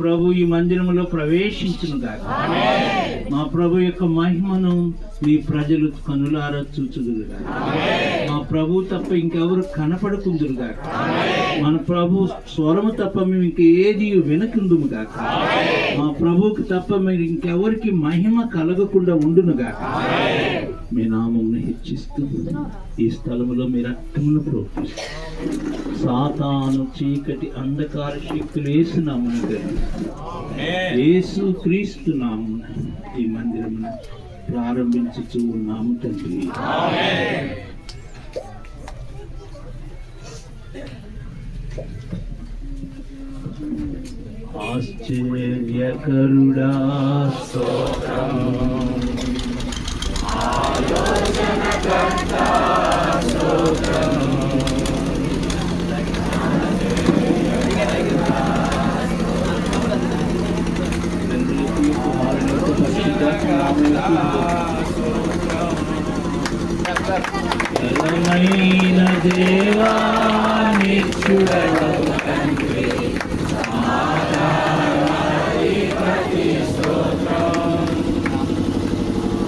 ప్రభు ఈ మందిరంలో ప్రవేశించును గాక. మా ప్రభు యొక్క మహిమను మీ ప్రజలు కనులారా చూచుదురు గాక. మా ప్రభు తప్ప ఇంకెవరు కనపడకుందురు గాక. మన ప్రభు స్వరము తప్ప మేము ఇంకేది వినకుందుము గాక. మా ప్రభువుకి తప్ప మీరు ఇంకెవరికి మహిమ కలగకుండా ఉండును గాక. మీ నామమును హెచ్చిస్తూ ఈ స్థలములో మీ రక్తమును ప్రోక్షిస్తూ సాతాను చీకటి అంధకార శక్తులు యేసునామమున యేసు క్రీస్తు నామమున ఈ మందిరమున ప్రారంభించుచూ ఉన్నాము తండ్రి. ఆశ్చర్యకరుడా స్తోత్రము, ఆలోచనకర్తా స్తోత్రము, బలమైన దేవా నిత్యుడవు తండ్రి, సమాధానాధిపతి స్తోత్రం.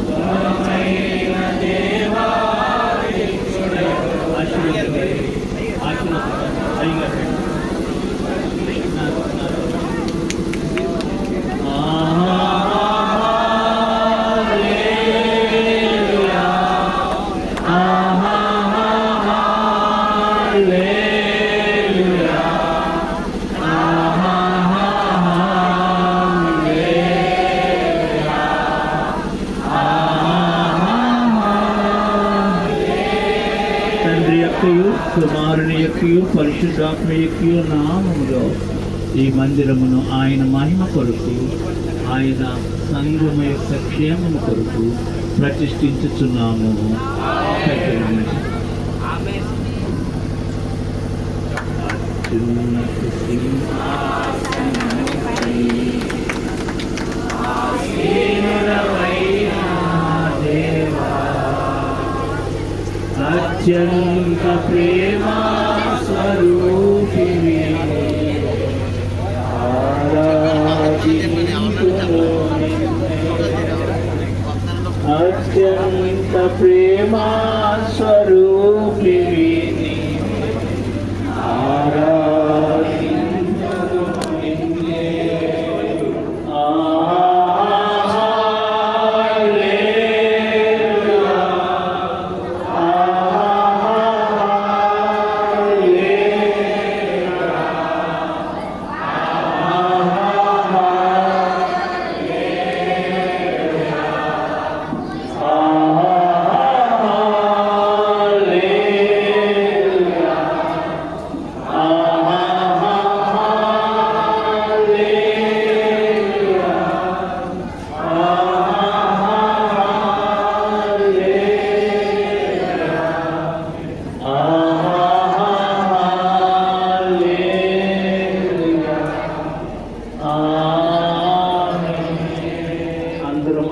బలమైన దేవా నిత్యుడవు కుమారుని యొక్కయు పరిశుద్ధాత్మ యొక్కయు నామములో ఈ మందిరమును ఆయన మహిమ కొరకు, ఆయన సంఘము యొక్క క్షేమము కొరకు ప్రతిష్ఠించుచున్నాము. అత్యంత ప్రేమ స్వరూపిణి ఆరాధింతుము అత్యంత ప్రేమ స్వరూపిణి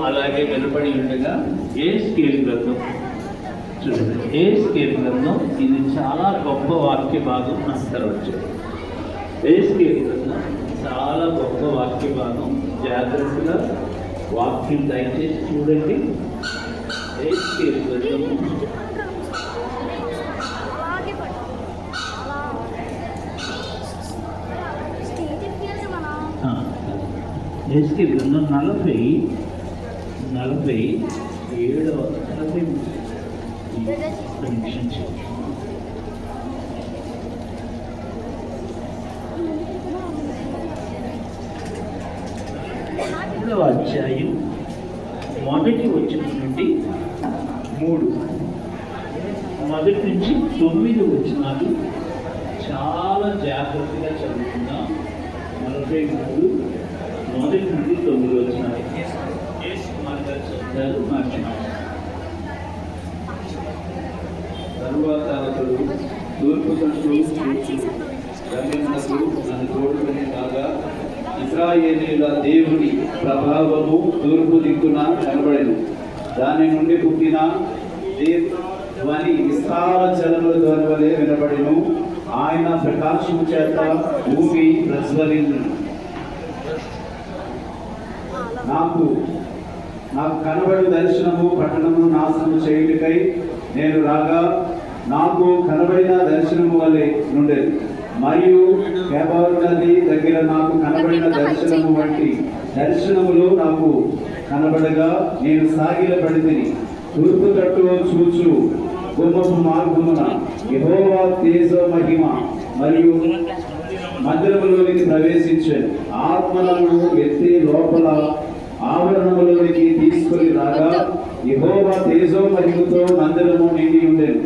అలాగే వెలుపడి ఉండగా ఏ స్కేల్ గ్రంథం చూడండి. ఏ స్కేల్ గ్రంథం ఇది చాలా గొప్ప వాక్య భాగం. నాకు తర్వాత ఏ స్కేల్ గ్రంథం చాలా గొప్ప వాక్య భాగం. జాగ్రత్తగా వాక్యం దయచేసి చూడండి. ఏ స్కేల్ గ్రంథము ఎస్కే గ్రంథం 47వ అధ్యాయం మొదటి వచనం నుండి 3 మొదటి నుంచి 9 వచనాలు చాలా జాగ్రత్తగా చదువుకుందాం. 43 మొదటి నుండి 9 వచనాలు తరువాత అతడు తూర్పు నన్ను తోడుకొని కాగా ఇశ్రాయేలీయుల దేవుని ప్రభావము తూర్పు దిక్కున కనబడెను. దాని నుండి పుట్టిన ధ్వని విస్తార జలముల ధ్వని వలె వినబడెను. ఆయన ప్రకాశము చేత భూమి ప్రజ్వలించెను. నాకు కనబడు దర్శనము పట్టణము నాశనము చేయుటకై నేను రాగా నాకు కనబడిన దర్శనము వలె నుండేది. మరియు కేబారు నది దగ్గర నాకు కనబడిన దర్శనము వంటి దర్శనములు నాకు కనబడగా నేను సాగిలపడితిని. తూర్పు తట్టు చూచు గుమ్మపు మార్గమున యెహోవా తేజ మహిమ మరియు మందిరములోనికి ప్రవేశించాను. ఆత్మలను ఎత్తి లోపల ఆవరణములోనికి తీసుకొని రాగా యెహోవా తేజో మహిమతో మందిరము నిండి ఉండేను.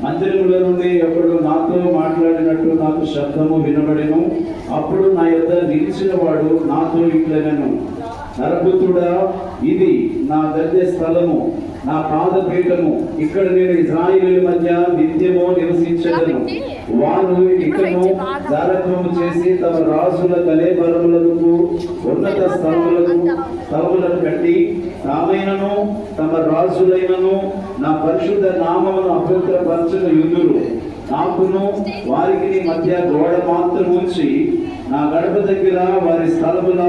మందిరములో నుండి ఎప్పుడు నాతో మాట్లాడినట్టు నాకు శబ్దము వినబడెను. అప్పుడు నా యొద్ద నిలిచిన వాడు నాతో ఇట్లనెను, నరపుత్రుడా, ఇది నా గద్దె స్థలము, నా పాదపీఠము. ఇక్కడ నేను ఇశ్రాయేలీయుల మధ్య నిత్యము నివసించదను. వారు ఇకను జారత్వము చేసి తమ రాజుల కళేబరములకు ఉన్నత స్థలములను కట్టి తామైనను తమ రాజులైనను నా పరిశుద్ధ నామమును అపవిత్రపరచిన యుద్ధులు. నాకును వారికి మధ్య గోడ మాత్రం ఉంచి నా గడప దగ్గర వారి స్థలముల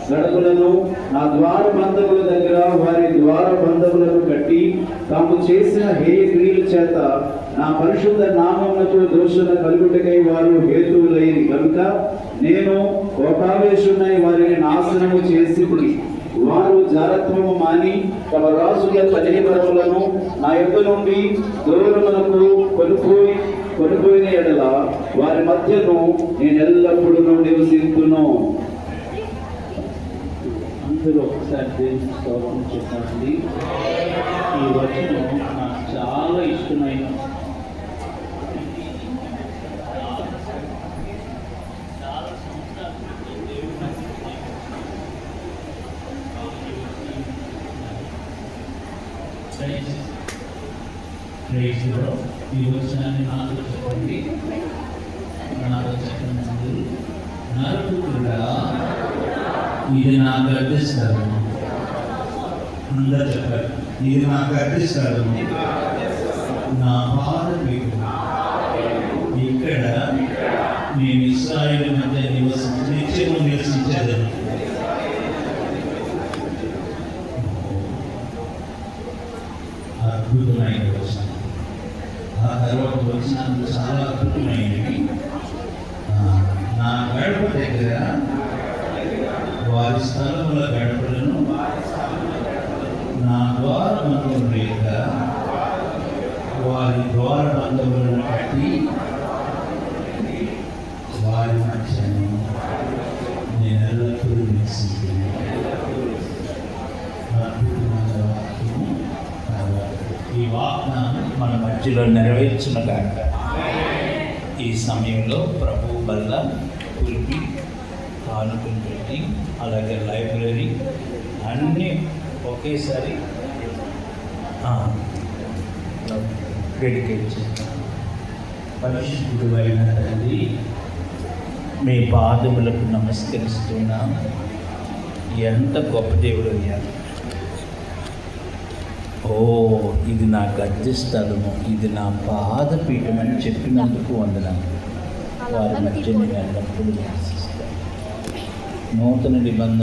గడపలను, నా ద్వార బంధముల దగ్గర వారి ద్వార బంధములను కట్టి తాము చేసిన హేయ క్రియల చేత నా పరిశుద్ధ నామమునకు దోషణ కలుగుటకై వారు హేతువులైన కనుక నేను కోపావేశున్నై వారిని నాశనము చేసి వారు జారత్వము మాని తమ రాజుల కళేబరములను నా యొద్ద నుండి దూరమునకు కొనిపోయిన ఎడల వారి మధ్యను నేను ఎల్లప్పుడూ నివసిస్తును. అందరూ ఒకసారి దేవుని స్తోత్రం చెప్పండి. ఈ వచనం నాకు చాలా ఇష్టమైన ఈ వచనాన్ని నాతో చెప్పండి. నాతో చెప్పండి. నరపుత్రుడా, ఇది నా గద్దె స్థలము. అందరూ చెప్పారు, ఇది నా గద్దె స్థలము, నా పాదపీఠము. ఇక్కడ నేను ఇశ్రాయేలు మధ్య నిత్యము నివసించేదను. అద్భుతమైన వచనం. ఆ తర్వాత వచనాలు చాలా అద్భుతమైనవి. నా గడప దగ్గర వారి స్థలముల గడపలను, నా ద్వార బంధముల లేక వారి ద్వార బంధములను కట్టి వారి మధ్యను నేను ఎల్లప్పుడూ నివసించాను. అద్భుతమైన వాక్యము. ఈ వాగ్దానం మన మధ్యలో నెరవేర్చిన కాక ఈ సమయంలో ప్రభు వల్ల కులిపి కానుకలు పెట్టి అలాగే లైబ్రరీ అన్నీ ఒకేసారి డెడికేట్ చేస్తాను. పరిశుద్ధుడు అయిన తండ్రి, మీ పాదములకు నమస్కరిస్తున్నా. ఎంత గొప్ప దేవుడు అయ్యారు. ఓ, ఇది నా గద్దె స్థలము, ఇది నా పాదపీఠం అని చెప్పినందుకు వందనాలు. వారి మధ్య నేను ఎల్లప్పుడూ నివసిస్తాను. నూతన నిబంధన